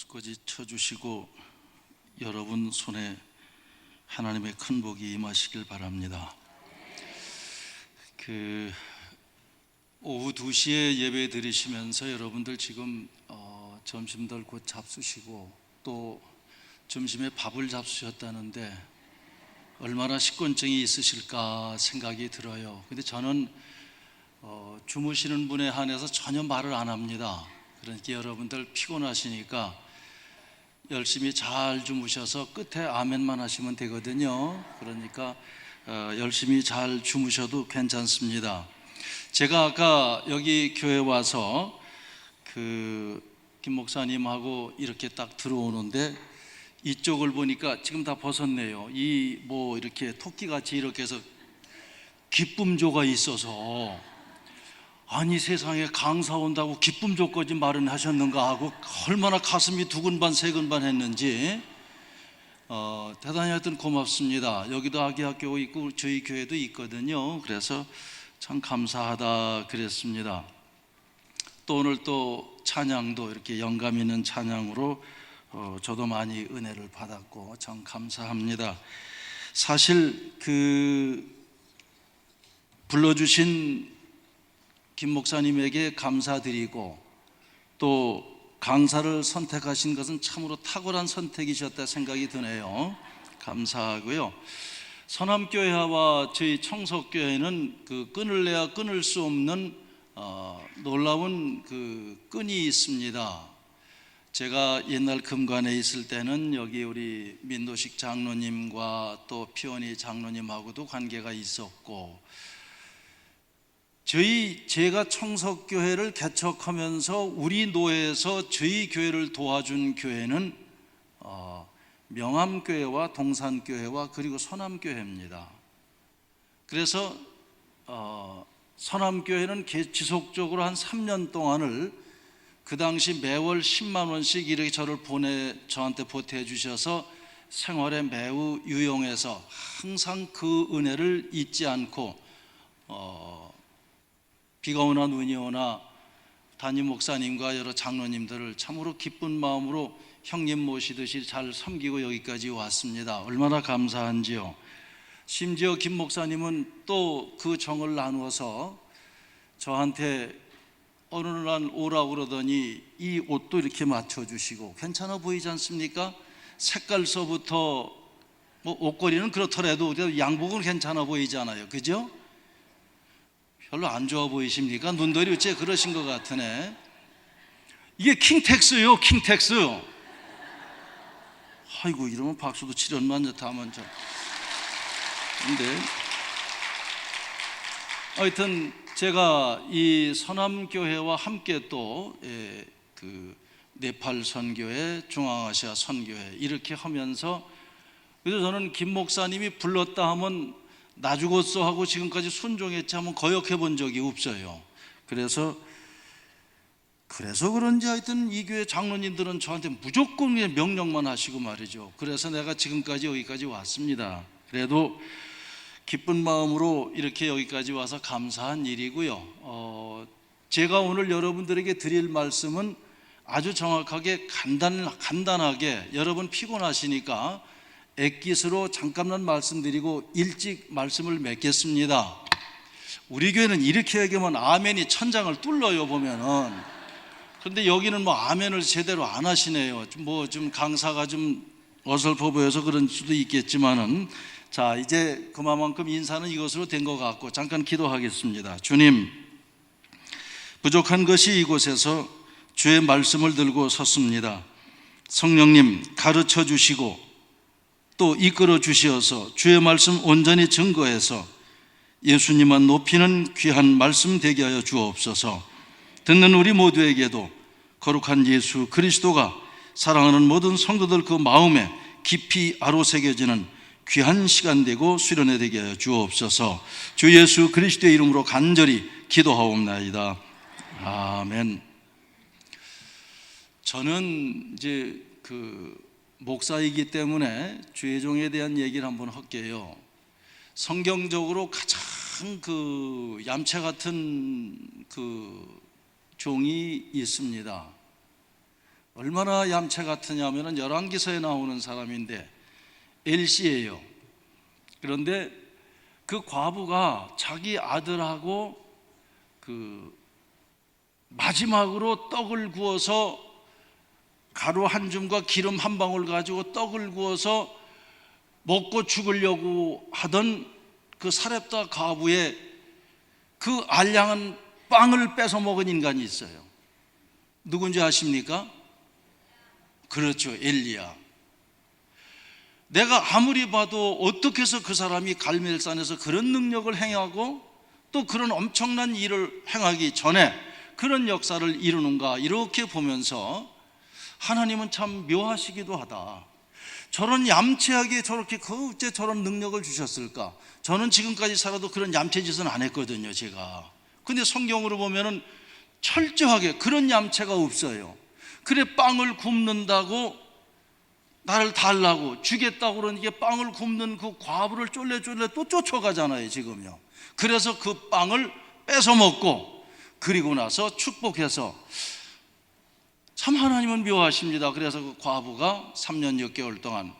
손까지 쳐주시고 여러분 손에 하나님의 큰 복이 임하시길 바랍니다. 오후 2시에 예배 드리시면서 여러분들 지금 점심들 곧 잡수시고 또 점심에 밥을 잡수셨다는데 얼마나 식곤증이 있으실까 생각이 들어요. 근데 저는 주무시는 분에 한해서 전혀 말을 안 합니다. 그러니까 여러분들 피곤하시니까 열심히 잘 주무셔서 끝에 아멘만 하시면 되거든요. 그러니까 열심히 잘 주무셔도 괜찮습니다. 제가 아까 여기 교회 와서 김 목사님하고 이렇게 딱 들어오는데 이쪽을 보니까 지금 다 벗었네요. 이렇게 토끼같이 이렇게 해서 기쁨조가 있어서 아니 세상에 강사 온다고 기쁨조까지 마련하셨는가 하고 얼마나 가슴이 두근반 세근반 했는지 대단히 하여튼 고맙습니다. 여기도 아기학교 있고 저희 교회도 있거든요. 그래서 참 감사하다 그랬습니다. 또 오늘 또 찬양도 이렇게 영감 있는 찬양으로 저도 많이 은혜를 받았고 참 감사합니다. 사실 불러주신 김 목사님에게 감사드리고 또 강사를 선택하신 것은 참으로 탁월한 선택이셨다 생각이 드네요. 감사하고요. 서남교회와 저희 청석교회는 끊을래야 끊을 수 없는 놀라운 끈이 있습니다. 제가 옛날 금관에 있을 때는 여기 우리 민도식 장로님과 또 피원희 장로님하고도 관계가 있었고 제가 청석교회를 개척하면서 우리 노회에서 저희 교회를 도와준 교회는 명암교회와 동산교회와 그리고 서남교회입니다. 그래서 서남교회는 지속적으로 한 3년 동안을 그 당시 매월 10만 원씩 이렇게 저한테 보태 주셔서 생활에 매우 유용해서 항상 그 은혜를 잊지 않고 비가 오나 눈이 오나 담임 목사님과 여러 장로님들을 참으로 기쁜 마음으로 형님 모시듯이 잘 섬기고 여기까지 왔습니다. 얼마나 감사한지요. 심지어 김 목사님은 또 그 정을 나누어서 저한테 어느 날 오라고 그러더니 이 옷도 이렇게 맞춰주시고 괜찮아 보이지 않습니까? 색깔서부터 옷걸이는 그렇더라도 양복은 괜찮아 보이잖아요. 그죠? 별로 안 좋아 보이십니까? 눈들이 어째 그러신 것 같으네. 이게 킹텍스요, 킹텍스. 아이고 이러면 박수도 치련만 좋다면 좀. 근데 하여튼 제가 이 서남교회와 함께 또 네팔 선교회, 중앙아시아 선교회 이렇게 하면서 그래서 저는 김 목사님이 불렀다 하면 나 죽었어 하고 지금까지 순종했지 하면 거역해 본 적이 없어요. 그래서 그런지 하여튼 이 교회 장로님들은 저한테 무조건 명령만 하시고 말이죠. 그래서 내가 지금까지 여기까지 왔습니다. 그래도 기쁜 마음으로 이렇게 여기까지 와서 감사한 일이고요. 제가 오늘 여러분들에게 드릴 말씀은 아주 정확하게 간단하게 여러분 피곤하시니까 액기스로 잠깐만 말씀드리고 일찍 말씀을 맺겠습니다. 우리 교회는 이렇게 얘기하면 아멘이 천장을 뚫어요 보면은. 그런데 여기는 아멘을 제대로 안 하시네요. 좀 강사가 좀 어설퍼 보여서 그런 수도 있겠지만은 자 이제 그만큼 인사는 이것으로 된 것 같고 잠깐 기도하겠습니다. 주님, 부족한 것이 이곳에서 주의 말씀을 들고 섰습니다. 성령님 가르쳐 주시고 또 이끌어 주시어서 주의 말씀 온전히 증거해서 예수님만 높이는 귀한 말씀 되게 하여 주옵소서. 듣는 우리 모두에게도 거룩한 예수 그리스도가 사랑하는 모든 성도들 그 마음에 깊이 아로새겨지는 귀한 시간 되고 수련회 되게 하여 주옵소서. 주 예수 그리스도의 이름으로 간절히 기도하옵나이다. 아멘. 저는 이제 목사이기 때문에 주의 종에 대한 얘기를 한번 할게요. 성경적으로 가장 얌체 같은 종이 있습니다. 얼마나 얌체 같으냐면은 열왕기서에 나오는 사람인데 엘시예요. 그런데 그 과부가 자기 아들하고 그 마지막으로 떡을 구워서 가루 한 줌과 기름 한 방울 가지고 떡을 구워서 먹고 죽으려고 하던 그 사렙다 과부의 그 알량한 빵을 뺏어 먹은 인간이 있어요. 누군지 아십니까? 그렇죠, 엘리야. 내가 아무리 봐도 어떻게 해서 그 사람이 갈멜산에서 그런 능력을 행하고 또 그런 엄청난 일을 행하기 전에 그런 역사를 이루는가, 이렇게 보면서 하나님은 참 묘하시기도 하다. 저런 얌체하게 저렇게 어째 저런 능력을 주셨을까? 저는 지금까지 살아도 그런 얌체 짓은 안 했거든요, 제가. 근데 성경으로 보면은 철저하게 그런 얌체가 없어요. 그래, 빵을 굽는다고 나를 달라고 주겠다고 그러니까 빵을 굽는 그 과부를 쫄래쫄래 또 쫓아가잖아요, 지금요. 그래서 그 빵을 뺏어 먹고 그리고 나서 축복해서, 참 하나님은 묘하십니다. 그래서 그 과부가 3년 6개월 동안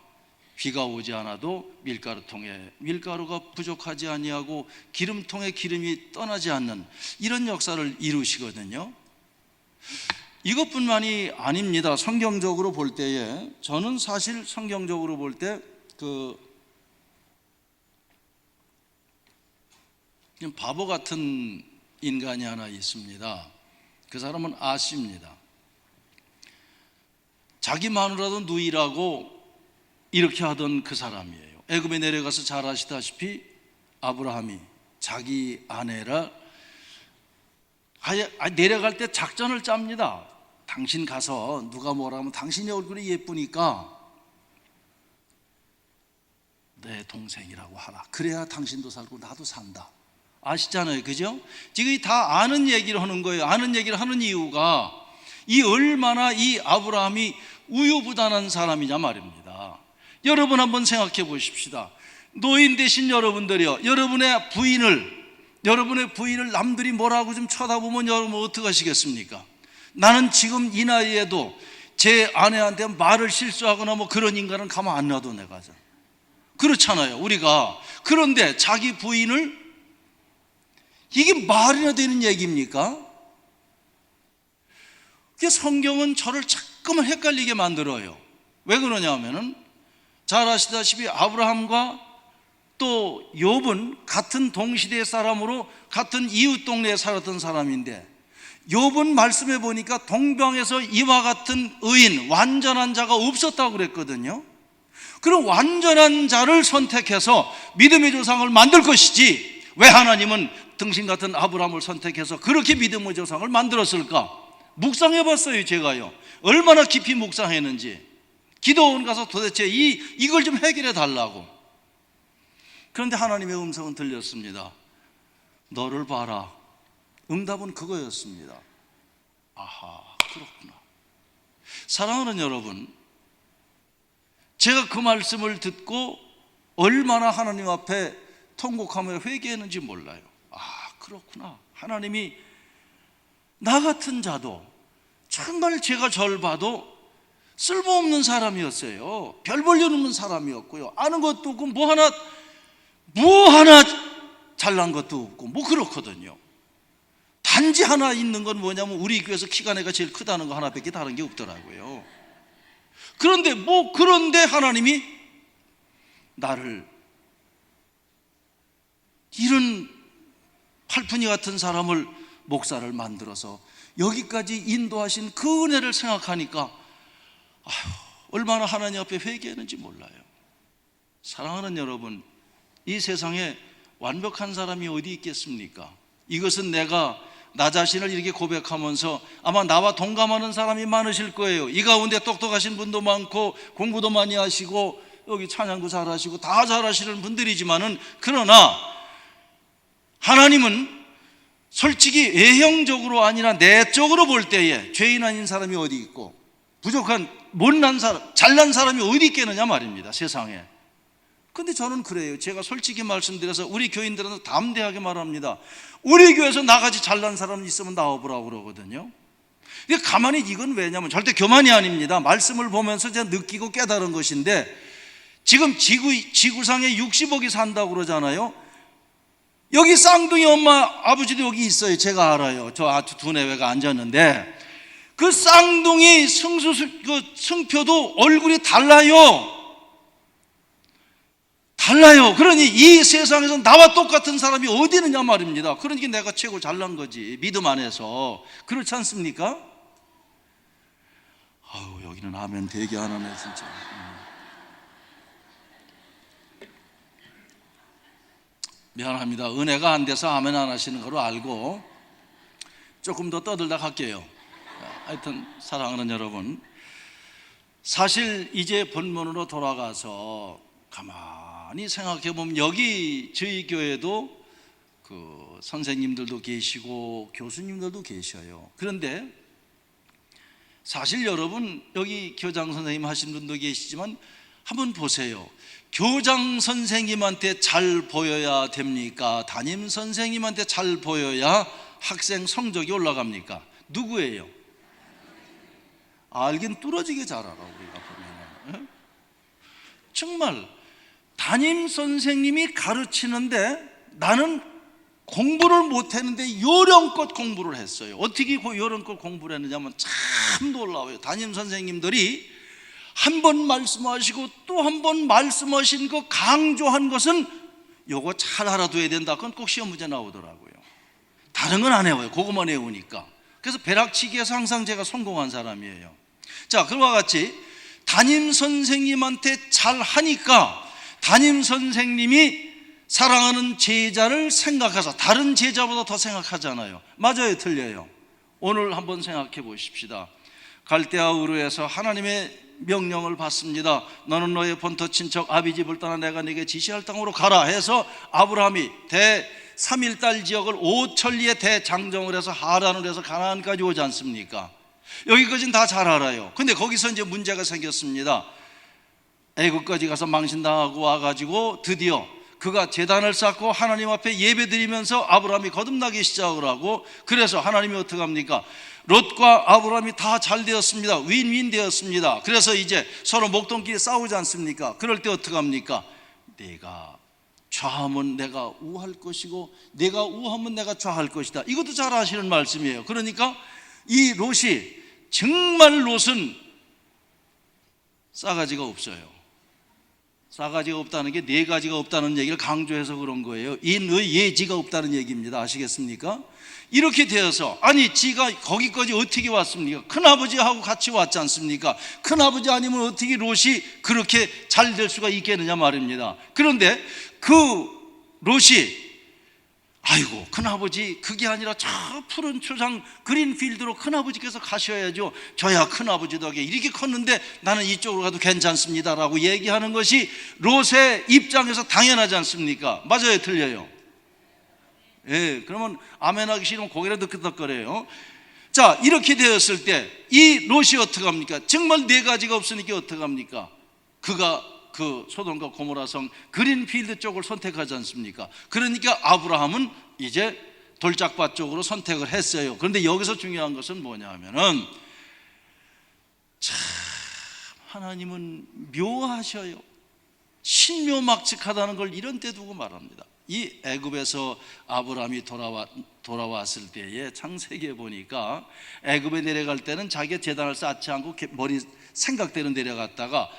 비가 오지 않아도 밀가루통에 밀가루가 부족하지 아니하고 기름통에 기름이 떠나지 않는 이런 역사를 이루시거든요. 이것뿐만이 아닙니다. 성경적으로 볼 때에, 저는 사실 성경적으로 볼 때 그냥 바보 같은 인간이 하나 있습니다. 그 사람은 아시입니다. 자기 마누라도 누이라고 이렇게 하던 그 사람이에요. 애굽에 내려가서 잘 아시다시피 아브라함이 자기 아내라 내려갈 때 작전을 짭니다. 당신 가서 누가 뭐라 하면 당신의 얼굴이 예쁘니까 내 동생이라고 하라. 그래야 당신도 살고 나도 산다. 아시잖아요, 그죠? 지금 다 아는 얘기를 하는 거예요. 아는 얘기를 하는 이유가 이 얼마나 이 아브라함이 우유부단한 사람이냐 말입니다. 여러분 한번 생각해 보십시다. 노인 되신 여러분들이요, 여러분의 부인을 남들이 뭐라고 좀 쳐다보면 여러분 어떻게 하시겠습니까? 나는 지금 이 나이에도 제 아내한테 말을 실수하거나 뭐 그런 인간은 가만 안 놔둬, 내가. 그렇잖아요, 우리가. 그런데 자기 부인을, 이게 말이나 되는 얘기입니까? 성경은 저를 자꾸만 헷갈리게 만들어요. 왜 그러냐 하면은 잘 아시다시피 아브라함과 또 욥은 같은 동시대 사람으로 같은 이웃 동네에 살았던 사람인데, 욥은 말씀해 보니까 동방에서 이와 같은 의인, 완전한 자가 없었다고 그랬거든요. 그럼 완전한 자를 선택해서 믿음의 조상을 만들 것이지 왜 하나님은 등신 같은 아브라함을 선택해서 그렇게 믿음의 조상을 만들었을까? 묵상해 봤어요, 제가요. 얼마나 깊이 묵상했는지. 기도원 가서 도대체 이걸 좀 해결해 달라고. 그런데 하나님의 음성은 들렸습니다. 너를 봐라. 응답은 그거였습니다. 아하, 그렇구나. 사랑하는 여러분, 제가 그 말씀을 듣고 얼마나 하나님 앞에 통곡하며 회개했는지 몰라요. 아, 그렇구나. 하나님이 나 같은 자도, 정말 제가 절 봐도 쓸모없는 사람이었어요. 별 볼 일 없는 사람이었고요. 아는 것도 없고 뭐 하나 잘난 것도 없고 뭐 그렇거든요. 단지 하나 있는 건 뭐냐면 우리 교회에서 키가 내가 제일 크다는 거 하나밖에 다른 게 없더라고요. 그런데 하나님이 나를 이런 팔푼이 같은 사람을 목사를 만들어서 여기까지 인도하신 그 은혜를 생각하니까 얼마나 하나님 앞에 회개했는지 몰라요. 사랑하는 여러분, 이 세상에 완벽한 사람이 어디 있겠습니까? 이것은 내가 나 자신을 이렇게 고백하면서 아마 나와 동감하는 사람이 많으실 거예요. 이 가운데 똑똑하신 분도 많고 공부도 많이 하시고 여기 찬양도 잘하시고 다 잘하시는 분들이지만은, 그러나 하나님은 솔직히 외형적으로 아니라 내적으로 볼 때에 죄인 아닌 사람이 어디 있고 부족한 못난 사람, 잘난 사람이 어디 있겠느냐 말입니다, 세상에. 근데 저는 그래요. 제가 솔직히 말씀드려서 우리 교인들은 담대하게 말합니다. 우리 교회에서 나같이 잘난 사람 있으면 나와보라고 그러거든요. 근데 가만히 이건 왜냐면 절대 교만이 아닙니다. 말씀을 보면서 제가 느끼고 깨달은 것인데, 지금 지구상에 60억이 산다고 그러잖아요. 여기 쌍둥이 엄마 아버지도 여기 있어요. 제가 알아요. 저 두뇌회가 앉았는데 그 쌍둥이 승표도 얼굴이 달라요. 그러니 이 세상에서 나와 똑같은 사람이 어디 있느냐 말입니다. 그러니까 내가 최고 잘난 거지, 믿음 안에서. 그렇지 않습니까? 아우, 여기는 아멘 되게 안 하네 진짜. 미안합니다. 은혜가 안 돼서 아멘 안 하시는 거로 알고 조금 더 떠들다 갈게요. 하여튼 사랑하는 여러분, 사실 이제 본문으로 돌아가서 가만히 생각해 보면 여기 저희 교회도 그 선생님들도 계시고 교수님들도 계셔요. 그런데 사실 여러분, 여기 교장 선생님 하신 분도 계시지만 한번 보세요. 교장 선생님한테 잘 보여야 됩니까? 담임 선생님한테 잘 보여야 학생 성적이 올라갑니까? 누구예요? 알긴 뚫어지게 잘 알아, 우리가 보면. 정말 담임 선생님이 가르치는데 나는 공부를 못했는데 요령껏 공부를 했어요. 어떻게 요령껏 공부를 했느냐면 참 놀라워요. 담임 선생님들이 한 번 말씀하시고 또 한 번 말씀하신 거 강조한 것은 요거 잘 알아둬야 된다. 그건 꼭 시험 문제 나오더라고요. 다른 건 안 외워요. 그것만 외우니까. 그래서 벼락치기에서 항상 제가 성공한 사람이에요. 자, 그와 같이 담임 선생님한테 잘 하니까 담임 선생님이 사랑하는 제자를 생각해서 다른 제자보다 더 생각하잖아요. 맞아요, 틀려요? 오늘 한번 생각해 보십시다. 갈대아 우르에서 하나님의 명령을 받습니다. 너는 너의 본토 친척 아비 집을 떠나 내가 네게 지시할 땅으로 가라 해서 아브라함이 대3일달 지역을 5천리의 대장정을 해서 하란을 해서 가나안까지 오지 않습니까? 여기까지는 다 잘 알아요. 근데 거기서 이제 문제가 생겼습니다. 애국까지 가서 망신당하고 와가지고 드디어 그가 제단을 쌓고 하나님 앞에 예배드리면서 아브라함이 거듭나기 시작을 하고, 그래서 하나님이 어떻게 합니까? 롯과 아브라함이 다 잘 되었습니다. 윈윈 되었습니다. 그래서 이제 서로 목동끼리 싸우지 않습니까? 그럴 때 어떻게 합니까? 내가 좌하면 내가 우할 것이고 내가 우하면 내가 좌할 것이다. 이것도 잘 아시는 말씀이에요. 그러니까 이 롯이, 정말 롯은 싸가지가 없어요. 싸가지가 없다는 게 네 가지가 없다는 얘기를 강조해서 그런 거예요. 인의 예지가 없다는 얘기입니다. 아시겠습니까? 이렇게 되어서, 아니 지가 거기까지 어떻게 왔습니까? 큰아버지하고 같이 왔지 않습니까? 큰아버지 아니면 어떻게 롯이 그렇게 잘 될 수가 있겠느냐 말입니다. 그런데 그 롯이, 아이고 큰아버지, 그게 아니라 저 푸른 초장 그린필드로 큰아버지께서 가셔야죠. 저야 큰아버지 덕에 이렇게 컸는데 나는 이쪽으로 가도 괜찮습니다 라고 얘기하는 것이 롯의 입장에서 당연하지 않습니까? 맞아요, 틀려요? 예, 그러면 아멘 하기 싫으면 고개를 득득거려요. 자, 이렇게 되었을 때 이 롯이 어떻게 합니까? 정말 네 가지가 없으니까 어떻게 합니까? 그가 그 소돔과 고모라 성 그린필드 쪽을 선택하지 않습니까? 그러니까 아브라함은 이제 돌짝밭 쪽으로 선택을 했어요. 그런데 여기서 중요한 것은 뭐냐 하면은, 참 하나님은 묘하셔요. 신묘막측하다는 걸 이런 데 두고 말합니다. 이 애굽에서 아브라함이 돌아왔을 때에 창세기에 보니까 애굽에 내려갈 때는 자기가 제단을 쌓지 않고 머리 생각대로 내려갔다가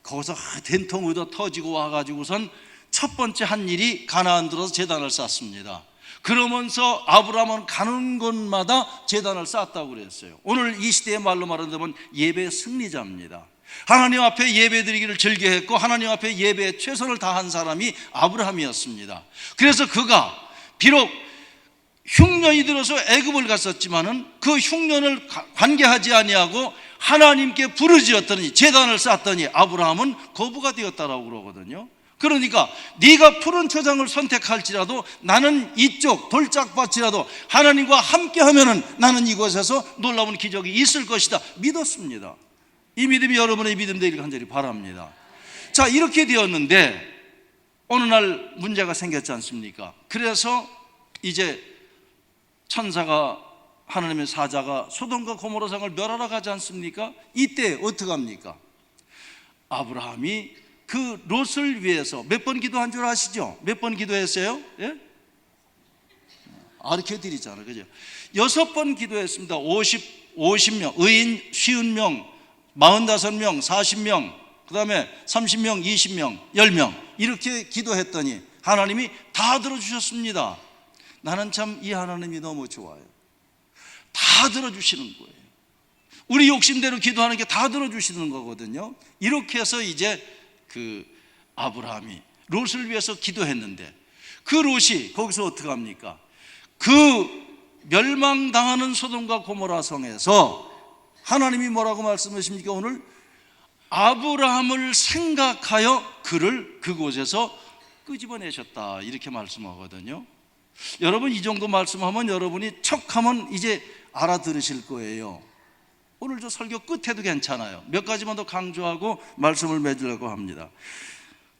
거기서 된통 얻어 터지고 와가지고선 첫 번째 한 일이 가나안 들어서 제단을 쌓습니다. 그러면서 아브라함은 가는 곳마다 제단을 쌓았다고 그랬어요. 오늘 이 시대의 말로 말하자면 예배 승리자입니다. 하나님 앞에 예배드리기를 즐겨했고 하나님 앞에 예배에 최선을 다한 사람이 아브라함이었습니다. 그래서 그가 비록 흉년이 들어서 애굽을 갔었지만은 그 흉년을 관계하지 아니하고 하나님께 부르짖었더니 제단을 쌓았더니 아브라함은 거부가 되었다라고 그러거든요. 그러니까 네가 푸른 초장을 선택할지라도 나는 이쪽 돌짝밭이라도 하나님과 함께 하면은 나는 이곳에서 놀라운 기적이 있을 것이다 믿었습니다. 이 믿음이 여러분의 믿음 되기를 간절히 바랍니다. 자, 이렇게 되었는데 어느 날 문제가 생겼지 않습니까? 그래서 이제 천사가 하나님의 사자가 소돔과 고모라 성을 멸하러 가지 않습니까? 이때 어떻게 합니까? 아브라함이 그 롯을 위해서 몇 번 기도한 줄 아시죠? 몇 번 기도했어요? 예? 가르쳐 드리잖아요, 그죠? 6번 기도했습니다. 50명, 의인 50명, 45명, 40명, 그 다음에 30명, 20명, 10명 이렇게 기도했더니 하나님이 다 들어주셨습니다. 나는 참 이 하나님이 너무 좋아요. 다 들어주시는 거예요. 우리 욕심대로 기도하는 게 다 들어주시는 거거든요. 이렇게 해서 이제 그 아브라함이 롯을 위해서 기도했는데 그 롯이 거기서 어떻게 합니까? 그 멸망당하는 소돔과 고모라 성에서 하나님이 뭐라고 말씀하십니까? 오늘 아브라함을 생각하여 그를 그곳에서 끄집어내셨다 이렇게 말씀하거든요. 여러분 이 정도 말씀하면 여러분이 척하면 이제 알아들으실 거예요. 오늘 저 설교 끝에도 괜찮아요. 몇 가지만 더 강조하고 말씀을 맺으려고 합니다.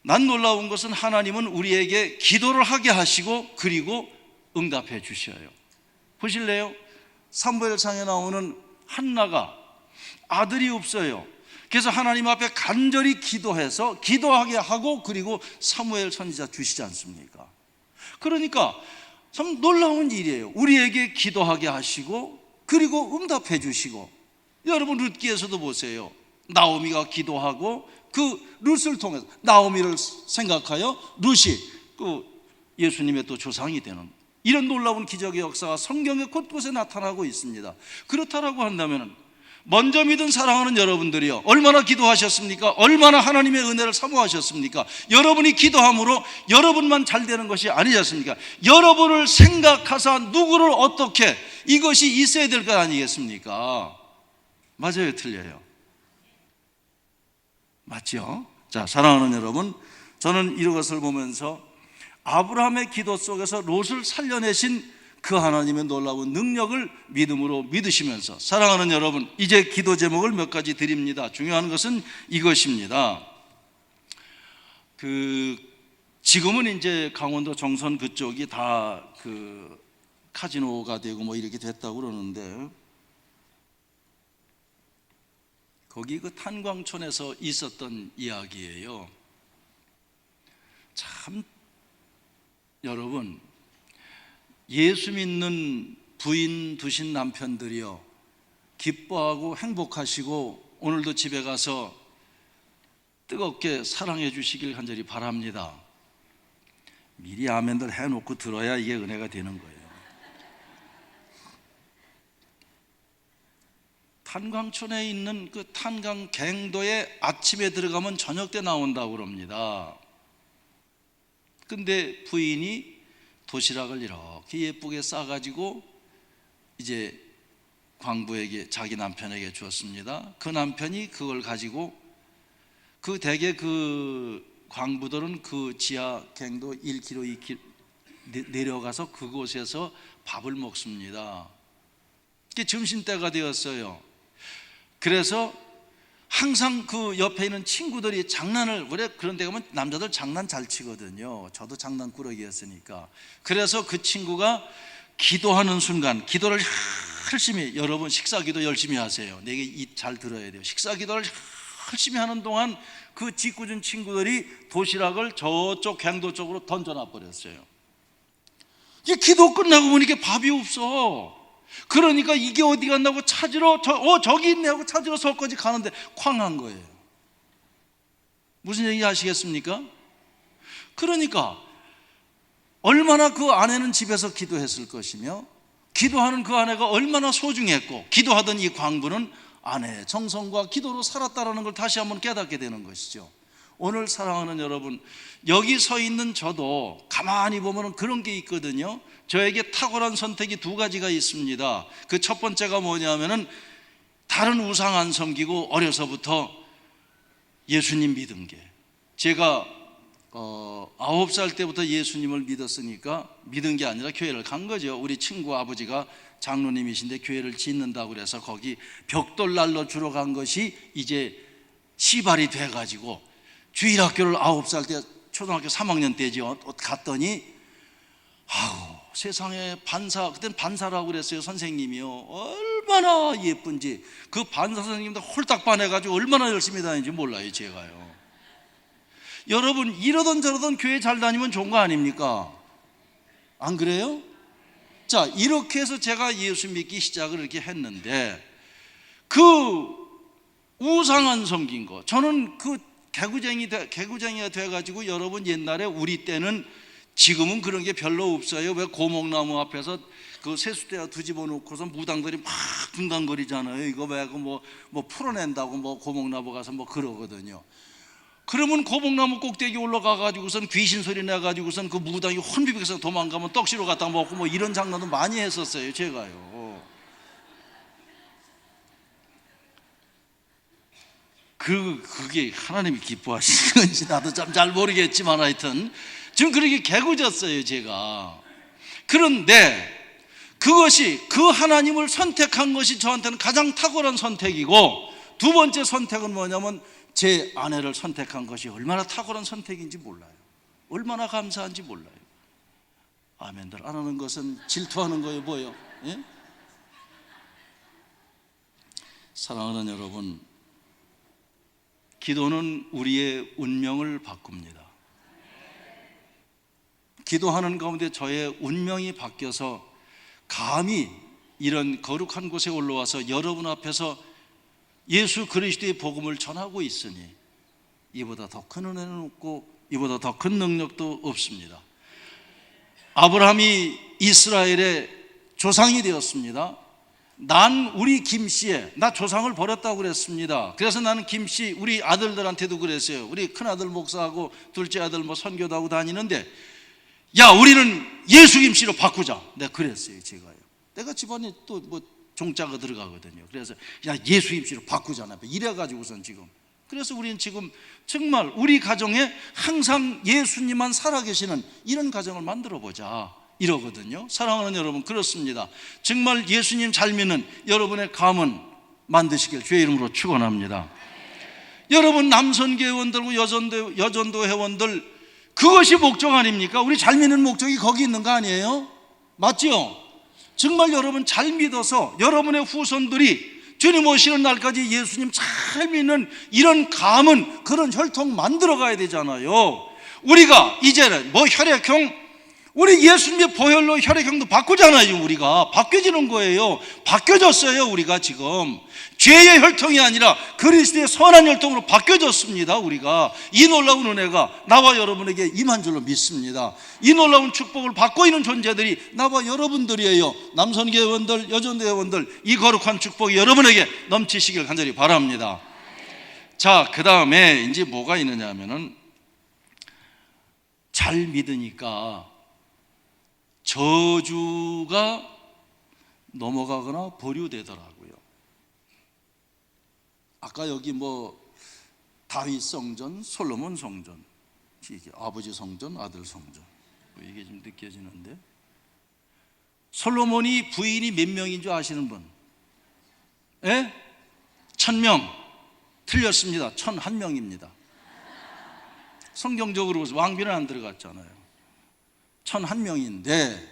난 놀라운 것은 하나님은 우리에게 기도를 하게 하시고 그리고 응답해 주셔요. 보실래요? 사무엘상에 나오는 한나가 아들이 없어요. 그래서 하나님 앞에 간절히 기도해서 기도하게 하고 그리고 사무엘 선지자 주시지 않습니까? 그러니까 참 놀라운 일이에요. 우리에게 기도하게 하시고 그리고 응답해 주시고, 여러분 룻기에서도 보세요. 나오미가 기도하고 그 룻을 통해서 나오미를 생각하여 룻이 그 예수님의 또 조상이 되는 이런 놀라운 기적의 역사가 성경의 곳곳에 나타나고 있습니다. 그렇다라고 한다면 먼저 믿은 사랑하는 여러분들이요, 얼마나 기도하셨습니까? 얼마나 하나님의 은혜를 사모하셨습니까? 여러분이 기도함으로 여러분만 잘 되는 것이 아니지 않습니까? 여러분을 생각하사 누구를 어떻게, 이것이 있어야 될 것 아니겠습니까? 맞아요, 틀려요? 맞죠? 자, 사랑하는 여러분, 저는 이것을 보면서 아브라함의 기도 속에서 롯을 살려내신 그 하나님의 놀라운 능력을 믿음으로 믿으시면서, 사랑하는 여러분, 이제 기도 제목을 몇 가지 드립니다. 중요한 것은 이것입니다. 지금은 이제 강원도 정선 그쪽이 다 카지노가 되고 뭐 이렇게 됐다고 그러는데, 거기 탄광촌에서 있었던 이야기예요. 참 여러분, 예수 믿는 부인 두신 남편들이요, 기뻐하고 행복하시고 오늘도 집에 가서 뜨겁게 사랑해 주시길 간절히 바랍니다. 미리 아멘들 해놓고 들어야 이게 은혜가 되는 거예요. 탄광촌에 있는 그 탄광갱도에 아침에 들어가면 저녁 때 나온다고 그럽니다. 근데 부인이 도시락을 이렇게 예쁘게 싸가지고 이제 광부에게, 자기 남편에게 주었습니다. 그 남편이 그걸 가지고 대개 광부들은 그 지하 갱도 1km, 2km 내려가서 그곳에서 밥을 먹습니다. 그게 점심때가 되었어요. 그래서 항상 그 옆에 있는 친구들이 장난을, 원래 그런 데 가면 남자들 장난 잘 치거든요. 저도 장난꾸러기였으니까. 그래서 그 친구가 기도하는 순간, 기도를 열심히, 여러분 식사기도 열심히 하세요. 내게 입 잘 들어야 돼요. 식사기도를 열심히 하는 동안 그 짓궂은 친구들이 도시락을 저쪽 갱도 쪽으로 던져놔 버렸어요. 이게 기도 끝나고 보니까 밥이 없어. 그러니까 이게 어디 갔나고 찾으러 저기 있네 하고 찾으러 서까지 가는데 쾅한 거예요. 무슨 얘기 아시겠습니까? 그러니까 얼마나 그 아내는 집에서 기도했을 것이며, 기도하는 그 아내가 얼마나 소중했고, 기도하던 이 광부는 아내의 정성과 기도로 살았다는 걸 다시 한번 깨닫게 되는 것이죠. 오늘 사랑하는 여러분, 여기 서 있는 저도 가만히 보면 그런 게 있거든요. 저에게 탁월한 선택이 두 가지가 있습니다. 그 첫 번째가 뭐냐면은 다른 우상 안 섬기고 어려서부터 예수님 믿은 게, 제가 9살 때부터 예수님을 믿었으니까 믿은 게 아니라 교회를 간 거죠. 우리 친구 아버지가 장로님이신데 교회를 짓는다고 그래서 거기 벽돌날로 주러 간 것이 이제 시발이 돼가지고 주일학교를 9살 때, 초등학교 3학년 때죠, 갔더니 세상에 반사, 그땐 반사라고 그랬어요. 선생님이요. 얼마나 예쁜지. 그 반사 선생님도 홀딱 반해가지고 얼마나 열심히 다니는지 몰라요, 제가요. 여러분, 이러던 저러던 교회 잘 다니면 좋은 거 아닙니까? 안 그래요? 자, 이렇게 해서 제가 예수 믿기 시작을 이렇게 했는데, 그 우상한 섬긴 거, 저는 그 개구쟁이가 돼가지고, 여러분 옛날에 우리 때는, 지금은 그런 게 별로 없어요. 왜 고목나무 앞에서 그 세숫대야 뒤집어 놓고서 무당들이 막 둥강거리잖아요. 이거 왜 뭐 풀어낸다고 뭐 고목나무 가서 뭐 그러거든요. 그러면 고목나무 꼭대기 올라가 가지고선 귀신 소리 내 가지고선 그 무당이 혼비백해서 도망가면 떡시로 갖다 먹고 뭐 이런 장난도 많이 했었어요, 제가요. 그게 하나님이 기뻐하시는 건지 나도 참 잘 모르겠지만 하여튼 지금 그렇게 개구졌어요, 제가. 그런데 그것이, 그 하나님을 선택한 것이 저한테는 가장 탁월한 선택이고, 두 번째 선택은 뭐냐면 제 아내를 선택한 것이 얼마나 탁월한 선택인지 몰라요. 얼마나 감사한지 몰라요. 아멘들 안 하는 것은 질투하는 거예요, 뭐예요? 예? 사랑하는 여러분, 기도는 우리의 운명을 바꿉니다. 기도하는 가운데 저의 운명이 바뀌어서 감히 이런 거룩한 곳에 올라와서 여러분 앞에서 예수 그리스도의 복음을 전하고 있으니 이보다 더 큰 은혜는 없고 이보다 더 큰 능력도 없습니다. 아브라함이 이스라엘의 조상이 되었습니다. 난 우리 김씨에, 나 조상을 버렸다고 그랬습니다. 그래서 나는 김씨, 우리 아들들한테도 그랬어요. 우리 큰아들 목사하고 둘째 아들 뭐 선교도 하고 다니는데, 야, 우리는 예수 김씨로 바꾸자. 내가 그랬어요, 제가요. 내가 집안에 또 뭐 종자가 들어가거든요. 그래서 야, 예수 김씨로 바꾸자. 이래가지고선 지금. 그래서 우리는 지금 정말 우리 가정에 항상 예수님만 살아계시는 이런 가정을 만들어 보자, 이러거든요. 사랑하는 여러분, 그렇습니다. 정말 예수님 잘 믿는 여러분의 가문 만드시길 주의 이름으로 축원합니다. 여러분, 남선교 회원들과 여전도 회원들, 그것이 목적 아닙니까? 우리 잘 믿는 목적이 거기 있는 거 아니에요? 맞죠? 정말 여러분 잘 믿어서 여러분의 후손들이 주님 오시는 날까지 예수님 잘 믿는 이런 가문, 그런 혈통 만들어 가야 되잖아요. 우리가 이제는 뭐 혈액형, 우리 예수님의 보혈로 혈액형도 바꾸잖아요. 우리가 바뀌어지는 거예요. 바뀌어졌어요. 우리가 지금 죄의 혈통이 아니라 그리스도의 선한 혈통으로 바뀌어졌습니다. 우리가 이 놀라운 은혜가 나와 여러분에게 임한 줄로 믿습니다. 이 놀라운 축복을 받고 있는 존재들이 나와 여러분들이에요. 남선교 회원들, 여전도 회원들, 이 거룩한 축복이 여러분에게 넘치시길 간절히 바랍니다. 자, 그 다음에 이제 뭐가 있느냐 하면은, 잘 믿으니까 저주가 넘어가거나 보류되더라고요. 아까 여기 뭐 다윗 성전, 솔로몬 성전, 이게 아버지 성전, 아들 성전, 이게 좀 느껴지는데, 솔로몬이 부인이 몇 명인 줄 아시는 분? 예? 1000명. 틀렸습니다. 1001명입니다. 성경적으로 왕비는 안 들어갔잖아요. 1001명인데,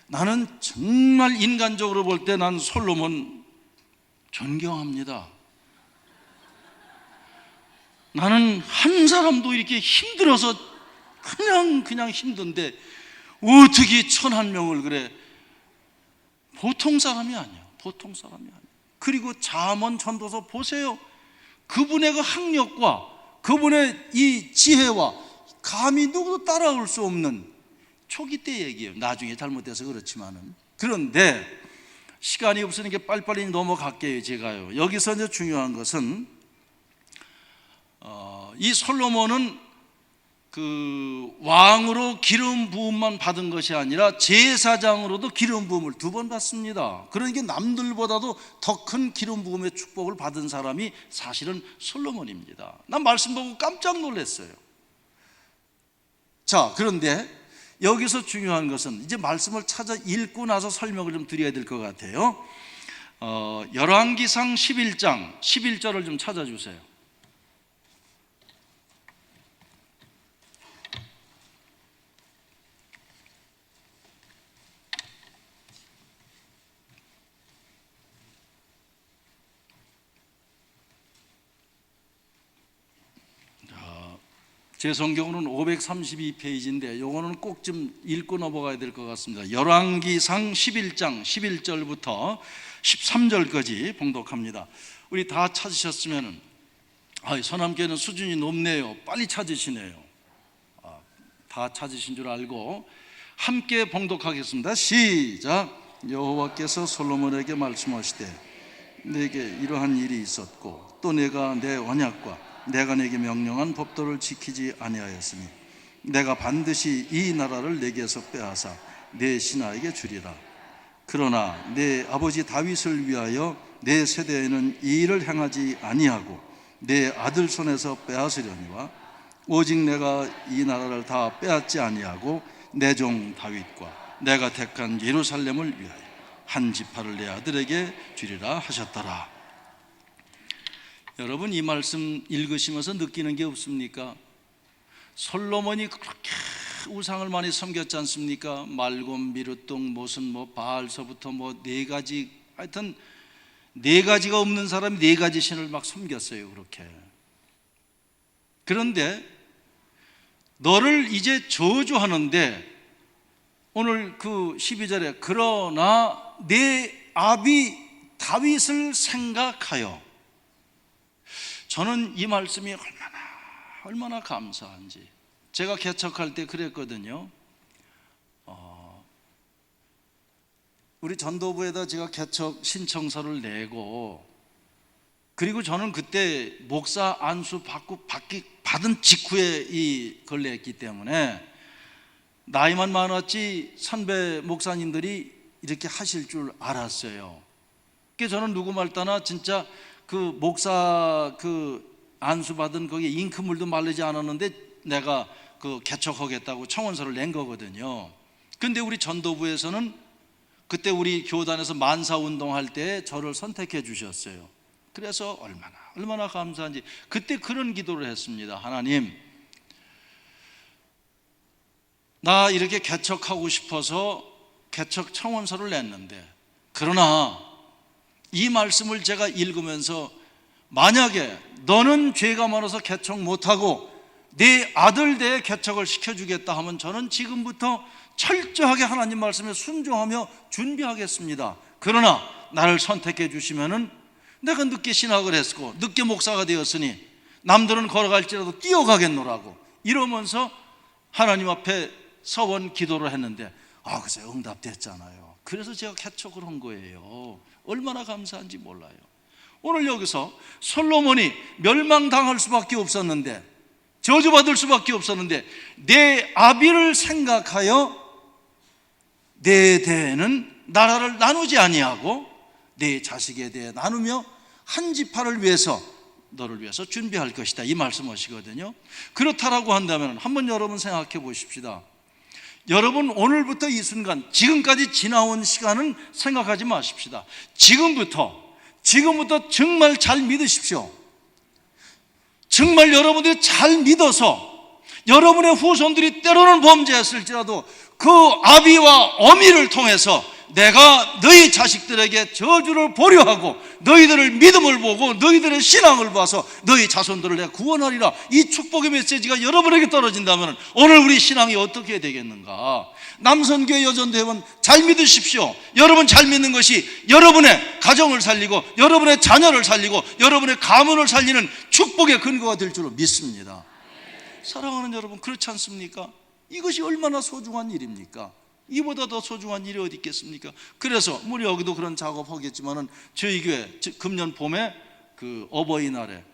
나는 정말 인간적으로 볼 때 난 솔로몬 존경합니다. 나는 한 사람도 이렇게 힘들어서 그냥 힘든데 어떻게 1001명을 그래? 보통 사람이 아니야. 보통 사람이 아니야. 그리고 잠언 전도서 보세요. 그분의 그 학력과 그분의 이 지혜와 감히 누구도 따라올 수 없는 초기 때 얘기예요. 나중에 잘못돼서 그렇지만은. 그런데 시간이 없으니까 빨리빨리 넘어갈게요, 제가요. 여기서 이제 중요한 것은, 이 솔로몬은 그 왕으로 기름 부음만 받은 것이 아니라 제사장으로도 기름 부음을 2번 받습니다. 그러니까 남들보다도 더 큰 기름 부음의 축복을 받은 사람이 사실은 솔로몬입니다. 난 말씀 보고 깜짝 놀랐어요. 자, 그런데 여기서 중요한 것은, 이제 말씀을 찾아 읽고 나서 설명을 좀 드려야 될 것 같아요. 열왕기상 11장 11절을 좀 찾아주세요. 제 성경은 532페이지인데 요거는 꼭 좀 읽고 넘어가야 될 것 같습니다. 열왕기상 11장 11절부터 13절까지 봉독합니다. 우리 다 찾으셨으면 서남교회는 수준이 높네요. 빨리 찾으시네요. 다 찾으신 줄 알고 함께 봉독하겠습니다. 시작. 여호와께서 솔로몬에게 말씀하시되 내게 이러한 일이 있었고 또 내가 내 언약과 내가 내게 명령한 법도를 지키지 아니하였으니 내가 반드시 이 나라를 내게서 빼앗아 내 신하에게 주리라. 그러나 내 아버지 다윗을 위하여 내 세대에는 이 일을 행하지 아니하고 내 아들 손에서 빼앗으려니와 오직 내가 이 나라를 다 빼앗지 아니하고 내 종 다윗과 내가 택한 예루살렘을 위하여 한 지파를 내 아들에게 주리라 하셨더라. 여러분, 이 말씀 읽으시면서 느끼는 게 없습니까? 솔로몬이 그렇게 우상을 많이 섬겼지 않습니까? 말곰, 미루똥, 무슨 바알서부터 네 가지, 하여튼 네 가지가 없는 사람이 네 가지 신을 막 섬겼어요. 그렇게. 그런데 너를 이제 저주하는데 오늘 그 12절에 그러나 내 아비 다윗을 생각하여, 저는 이 말씀이 얼마나 감사한지. 제가 개척할 때 그랬거든요. 우리 전도부에다 제가 개척 신청서를 내고, 그리고 저는 그때 목사 안수 받은 직후에 이걸 냈기 때문에 나이만 많았지 선배 목사님들이 이렇게 하실 줄 알았어요. 그래서 저는 누구 말 따나 진짜 그 목사 안수 받은 거기에 잉크물도 마르지 않았는데 내가 그 개척하겠다고 청원서를 낸 거거든요. 근데 우리 전도부에서는 그때 우리 교단에서 만사 운동할 때 저를 선택해 주셨어요. 그래서 얼마나 감사한지 그때 그런 기도를 했습니다. 하나님, 나 이렇게 개척하고 싶어서 개척 청원서를 냈는데, 그러나 이 말씀을 제가 읽으면서 만약에 너는 죄가 많아서 개척 못하고 내 아들 내 개척을 시켜주겠다 하면 저는 지금부터 철저하게 하나님 말씀에 순종하며 준비하겠습니다. 그러나 나를 선택해 주시면은 내가 늦게 신학을 했고 늦게 목사가 되었으니 남들은 걸어갈지라도 뛰어가겠노라고 이러면서 하나님 앞에 서원 기도를 했는데 글쎄 응답됐잖아요. 그래서 제가 개척을 한 거예요. 얼마나 감사한지 몰라요. 오늘 여기서 솔로몬이 멸망당할 수밖에 없었는데, 저주받을 수밖에 없었는데, 내 아비를 생각하여 내 대에는 나라를 나누지 아니하고 내 자식에 대해 나누며 한 지파를 위해서 너를 위해서 준비할 것이다, 이 말씀하시거든요. 그렇다라고 한다면 한번 여러분 생각해 보십시다. 여러분, 오늘부터 이 순간, 지금까지 지나온 시간은 생각하지 마십시다. 지금부터 정말 잘 믿으십시오. 정말 여러분들이 잘 믿어서 여러분의 후손들이 때로는 범죄했을지라도 그 아비와 어미를 통해서 내가 너희 자식들에게 저주를 보류하고 너희들을 믿음을 보고 너희들의 신앙을 봐서 너희 자손들을 내가 구원하리라, 이 축복의 메시지가 여러분에게 떨어진다면 오늘 우리 신앙이 어떻게 되겠는가? 남선교회 여전대원 잘 믿으십시오. 여러분 잘 믿는 것이 여러분의 가정을 살리고 여러분의 자녀를 살리고 여러분의 가문을 살리는 축복의 근거가 될 줄로 믿습니다. 사랑하는 여러분, 그렇지 않습니까? 이것이 얼마나 소중한 일입니까? 이보다 더 소중한 일이 어디 있겠습니까? 그래서 우리 여기도 그런 작업하겠지만은 저희 교회 금년 봄에 그 어버이날에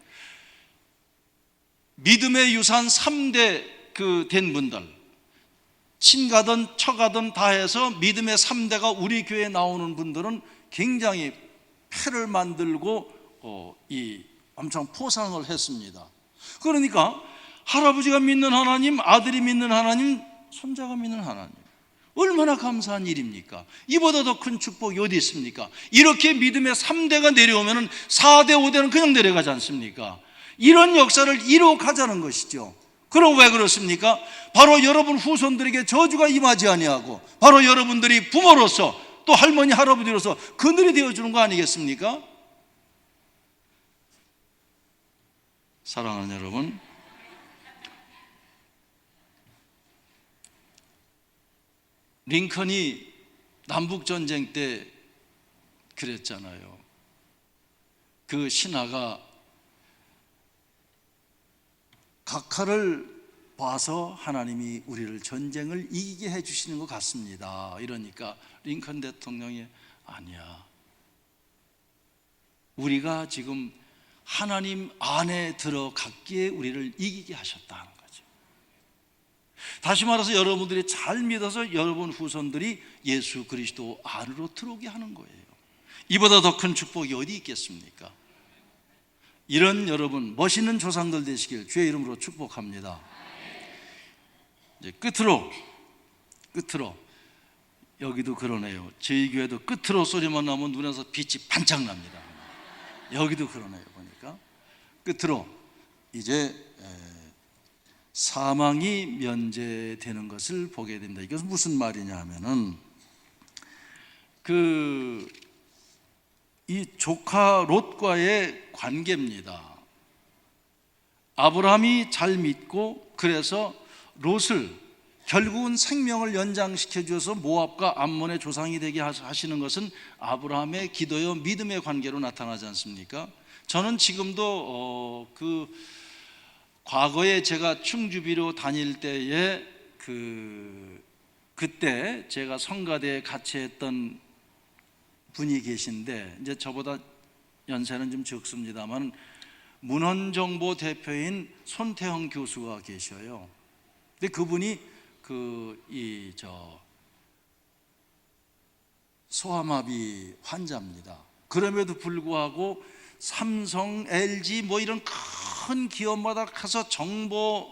믿음의 유산 3대 된 분들, 친가든 처가든 다 해서 믿음의 3대가 우리 교회에 나오는 분들은 굉장히 패를 만들고 이 엄청 포상을 했습니다. 그러니까 할아버지가 믿는 하나님, 아들이 믿는 하나님, 손자가 믿는 하나님, 얼마나 감사한 일입니까? 이보다 더 큰 축복이 어디 있습니까? 이렇게 믿음의 3대가 내려오면 4대, 5대는 그냥 내려가지 않습니까? 이런 역사를 이루어가자는 것이죠. 그럼 왜 그렇습니까? 바로 여러분 후손들에게 저주가 임하지 아니하고 바로 여러분들이 부모로서 또 할머니, 할아버지로서 그늘이 되어주는 거 아니겠습니까? 사랑하는 여러분, 링컨이 남북전쟁 때 그랬잖아요. 그 신하가 각하를 봐서 하나님이 우리를 전쟁을 이기게 해주시는 것 같습니다. 이러니까 링컨 대통령이 아니야, 우리가 지금 하나님 안에 들어갔기에 우리를 이기게 하셨다는 거죠. 다시 말해서 여러분들이 잘 믿어서 여러분 후손들이 예수 그리스도 안으로 들어오게 하는 거예요. 이보다 더 큰 축복이 어디 있겠습니까? 이런 여러분 멋있는 조상들 되시길 주의 이름으로 축복합니다. 이제 끝으로 여기도 그러네요. 저희 교회도 끝으로 소리만 나면 눈에서 빛이 반짝 납니다. 여기도 그러네요. 보니까 끝으로 이제 사망이 면제되는 것을 보게 됩니다. 이것은 무슨 말이냐 하면은 이 조카 롯과의 관계입니다. 아브라함이 잘 믿고 그래서 롯을 결국은 생명을 연장시켜 주어서 모압과 암몬의 조상이 되게 하시는 것은 아브라함의 기도요 믿음의 관계로 나타나지 않습니까? 저는 지금도 과거에 제가 충주비로 다닐 때에 그때 제가 성가대에 같이 했던 분이 계신데, 이제 저보다 연세는 좀 적습니다만 문헌정보 대표인 손태형 교수가 계셔요. 근데 그분이 소아마비 환자입니다. 그럼에도 불구하고 삼성, LG 뭐 이런 큰 기업마다 가서 정보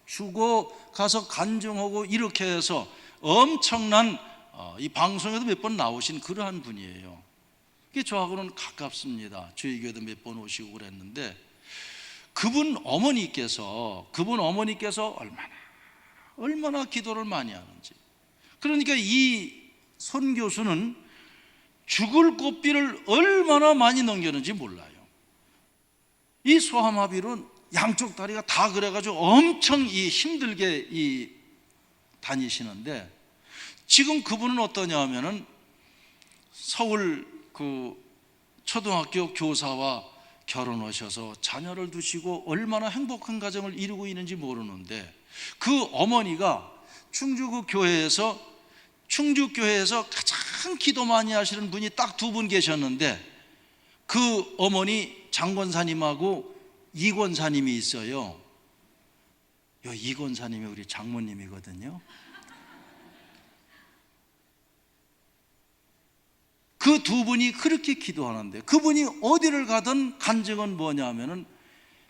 주고 가서 간증하고 이렇게 해서 엄청난 이 방송에도 몇 번 나오신 그러한 분이에요. 그게 저하고는 가깝습니다. 저희 교회도 몇 번 오시고 그랬는데 그분 어머니께서 얼마나 기도를 많이 하는지. 그러니까 이 손 교수는 죽을 고비를 얼마나 많이 넘겼는지 몰라요. 이 소아마비로 양쪽 다리가 다 그래가지고 엄청 힘들게 다니시는데, 지금 그분은 어떠냐 하면은 서울 초등학교 교사와 결혼하셔서 자녀를 두시고 얼마나 행복한 가정을 이루고 있는지 모르는데, 그 어머니가 충주교회에서 가장 기도 많이 하시는 분이 딱 두 분 계셨는데, 그 어머니 장권사님하고 이권사님이 있어요. 이권사님이 우리 장모님이거든요. 그 두 분이 그렇게 기도하는데, 그분이 어디를 가든 간증은 뭐냐 하면은,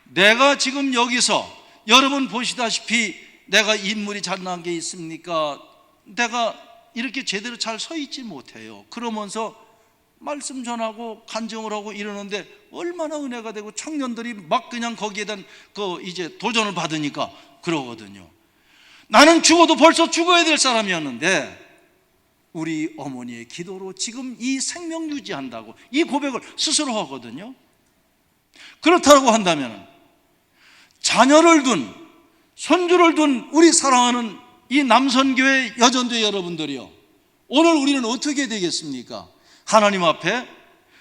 내가 지금 여기서 여러분 보시다시피 내가 인물이 잘난 게 있습니까? 내가 이렇게 제대로 잘 서 있지 못해요. 그러면서 말씀 전하고 간증을 하고 이러는데 얼마나 은혜가 되고 청년들이 막 그냥 거기에 대한 이제 도전을 받으니까 그러거든요. 나는 죽어도 벌써 죽어야 될 사람이었는데 우리 어머니의 기도로 지금 이 생명 유지한다고 이 고백을 스스로 하거든요. 그렇다고 한다면 자녀를 둔, 손주를 둔 우리 사랑하는 이 남선교회 여전대 여러분들이요, 오늘 우리는 어떻게 되겠습니까? 하나님 앞에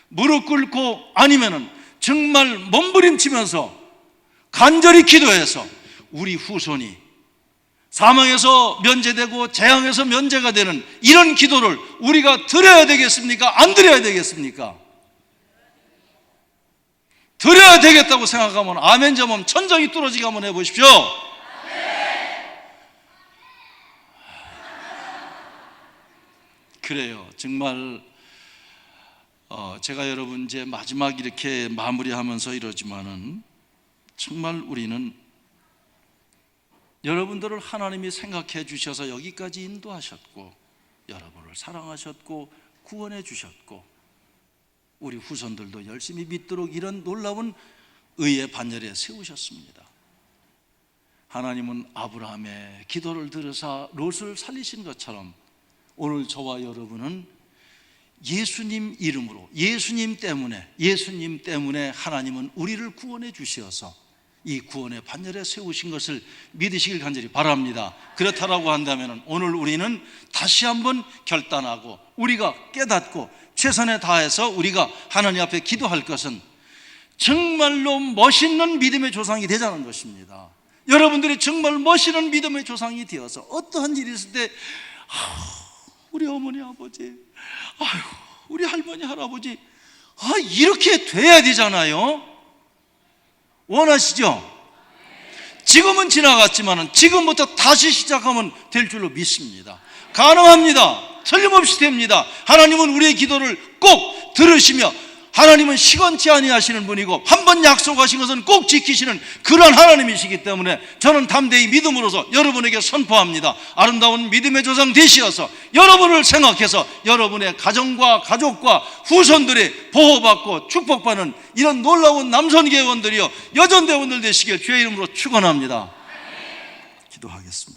무릎 꿇고 아니면은 정말 몸부림치면서 간절히 기도해서 우리 후손이 사망에서 면제되고 재앙에서 면제가 되는 이런 기도를 우리가 드려야 되겠습니까? 안 드려야 되겠습니까? 드려야 되겠다고 생각하면 아멘 좀 하면 천정이 뚫어지게 한번 해보십시오. 그래요. 정말 제가 여러분 이제 마지막 이렇게 마무리하면서 이러지만은 정말 우리는 여러분들을 하나님이 생각해 주셔서 여기까지 인도하셨고 여러분을 사랑하셨고 구원해 주셨고 우리 후손들도 열심히 믿도록 이런 놀라운 의의 반열에 세우셨습니다. 하나님은 아브라함의 기도를 들으사 롯을 살리신 것처럼 오늘 저와 여러분은 예수님 이름으로 예수님 때문에 하나님은 우리를 구원해 주셔서 이 구원의 반열에 세우신 것을 믿으시길 간절히 바랍니다. 그렇다라고 한다면 오늘 우리는 다시 한번 결단하고 우리가 깨닫고 최선에 다해서 우리가 하나님 앞에 기도할 것은 정말로 멋있는 믿음의 조상이 되자는 것입니다. 여러분들이 정말 멋있는 믿음의 조상이 되어서 어떠한 일이 있을 때 우리 어머니 아버지, 우리 할머니 할아버지, 이렇게 돼야 되잖아요. 원하시죠? 지금은 지나갔지만 지금부터 다시 시작하면 될 줄로 믿습니다. 가능합니다. 틀림없이 됩니다. 하나님은 우리의 기도를 꼭 들으시며 하나님은 시건치 아니하시는 분이고 한 번 약속하신 것은 꼭 지키시는 그런 하나님이시기 때문에 저는 담대히 믿음으로서 여러분에게 선포합니다. 아름다운 믿음의 조상 되시어서 여러분을 생각해서 여러분의 가정과 가족과 후손들이 보호받고 축복받는 이런 놀라운 남선교회원들이요 여전대원들 되시길 주의 이름으로 축원합니다. 기도하겠습니다.